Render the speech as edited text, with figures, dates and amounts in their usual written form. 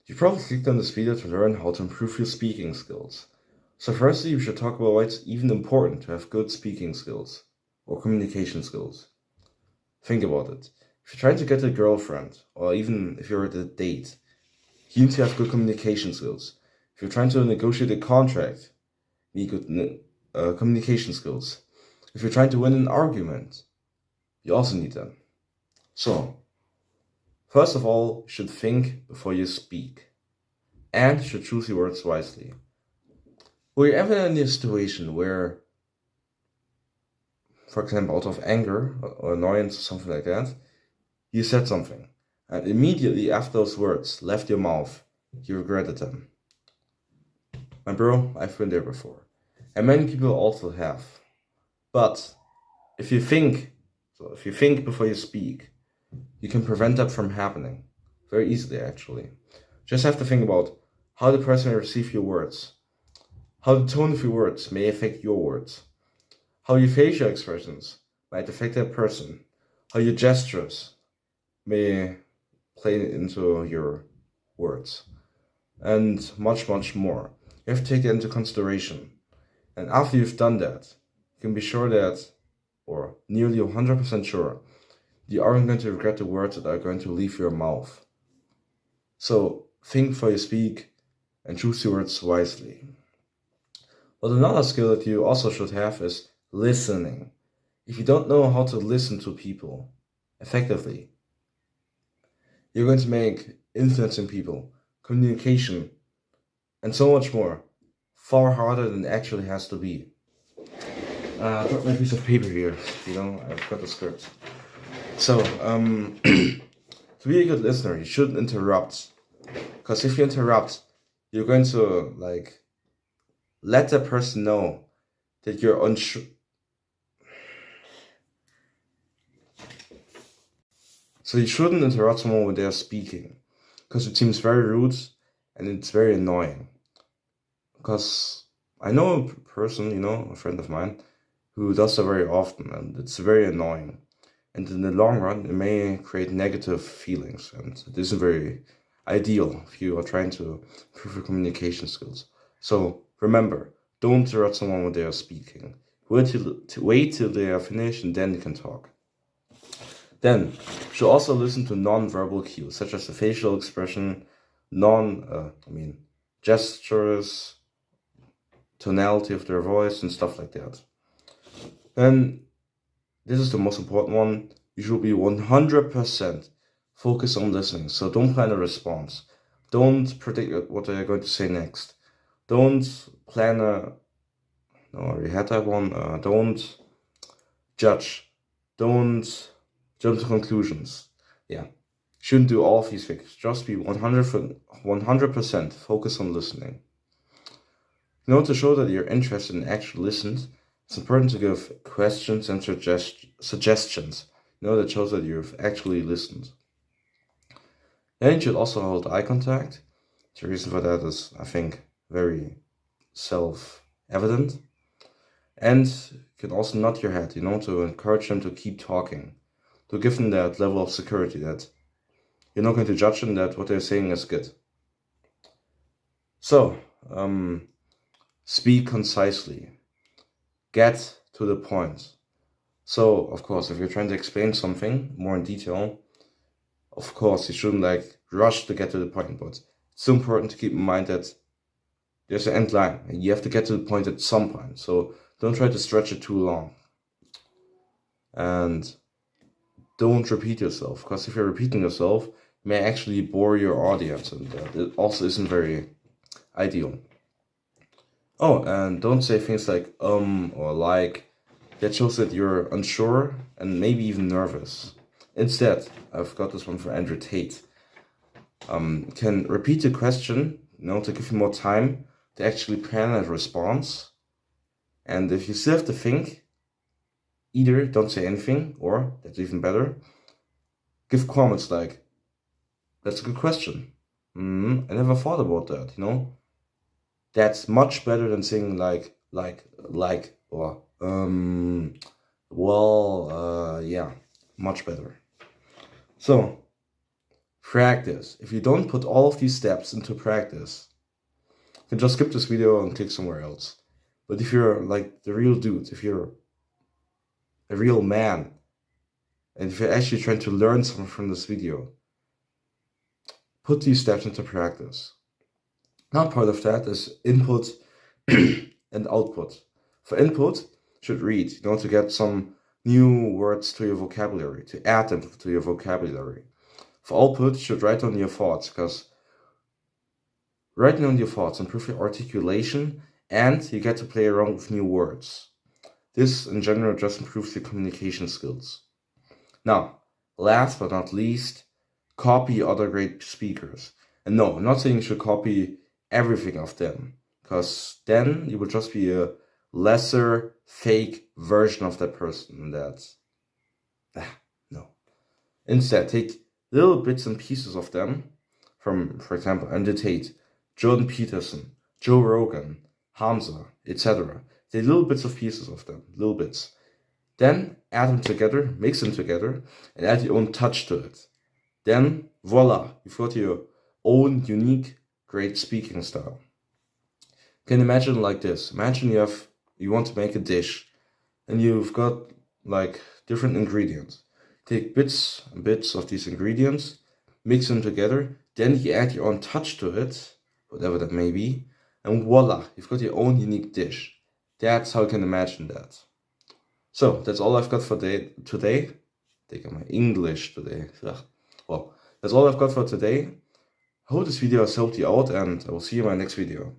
You probably clicked on this video to learn how to improve your speaking skills. So firstly, we should talk about why it's even important to have good speaking skills or communication skills. Think about it. If you're trying to get a girlfriend, or even if you're at a date, you need to have good communication skills. If you're trying to negotiate a contract, you need good communication skills. If you're trying to win an argument, you also need them. So, first of all, you should think before you speak, and you should choose your words wisely. Were you ever in a situation where, for example, out of anger or annoyance or something like that, you said something, and immediately after those words left your mouth, you regretted them? My bro, I've been there before, and many people also have. But if you think before you speak, you can prevent that from happening very easily, actually. Just have to think about how the person will receive your words, how the tone of your words may affect your words, how your facial expressions might affect that person, how your gestures may play into your words, and much, much more. You have to take that into consideration. And after you've done that, you can be sure that, or nearly 100% sure, you aren't going to regret the words that are going to leave your mouth. So think before you speak and choose your words wisely. But another skill that you also should have is listening. If you don't know how to listen to people effectively, you're going to make influencing people, communication, and so much more far harder than it actually has to be. I've got my piece of paper here, I've got the script. So, to be a good listener, you shouldn't interrupt. Because if you interrupt, you're going to, let the person know that you're unsure. So you shouldn't interrupt someone when they're speaking, because it seems very rude and it's very annoying. Because I know a person, a friend of mine, who does that very often, and it's very annoying. And in the long run, it may create negative feelings, and it isn't very ideal if you are trying to improve your communication skills. So remember, don't interrupt someone when they are speaking. Wait till they are finished, and then you can talk. Then, you should also listen to non-verbal cues, such as the facial expression, gestures, tonality of their voice, and stuff like that. Then, this is the most important one. You should be 100% focused on listening. So don't plan a response. Don't predict what they're going to say next. Don't plan I already had that one. Don't judge. Don't jump to conclusions. Yeah. Shouldn't do all of these things. Just be 100% focused on listening. To show that you're interested and actually listened, it's important to give questions and suggestions, that shows that you've actually listened. Then you should also hold eye contact. The reason for that is, I think, very self-evident. And you can also nod your head, to encourage them to keep talking, to give them that level of security that you're not going to judge them, that what they're saying is good. So, speak concisely. Get to the point. So, of course, if you're trying to explain something more in detail, of course, you shouldn't rush to get to the point, but it's important to keep in mind that there's an end line, and you have to get to the point at some point. So don't try to stretch it too long. And don't repeat yourself, because if you're repeating yourself, you may actually bore your audience, and it also isn't very ideal. Oh, and don't say things like or like. That shows that you're unsure and maybe even nervous. Instead, I've got this one for Andrew Tate. Can repeat the question, to give you more time to actually plan a response. And if you still have to think, either don't say anything, or, that's even better, give comments like, that's a good question. I never thought about that, That's much better than saying or, yeah, much better. So, practice. If you don't put all of these steps into practice, you can just skip this video and click somewhere else. But if you're like the real dude, if you're a real man, and if you're actually trying to learn something from this video, put these steps into practice. Not part of that is input and output. For input, you should read, to get some new words to your vocabulary, to add them to your vocabulary. For output, you should write down your thoughts, because writing down your thoughts improves your articulation and you get to play around with new words. This, in general, just improves your communication skills. Now, last but not least, copy other great speakers. And no, I'm not saying you should copy everything of them, because then you will just be a lesser, fake version of that person, and that's no. Instead, take little bits and pieces of them from, for example, Andrew Tate, Jordan Peterson, Joe Rogan, Hamza, etc. Take little bits of pieces of them, little bits. Then add them together, mix them together, and add your own touch to it. Then, voila, you've got your own unique, great speaking style. You can imagine like this. Imagine you want to make a dish, and you've got like different ingredients. Take bits and bits of these ingredients, mix them together, then you add your own touch to it, whatever that may be, and voila, you've got your own unique dish. That's how you can imagine that. So, that's all I've got for today. Taking my English today. Well, that's all I've got for today. I hope this video has helped you out, and I will see you in my next video.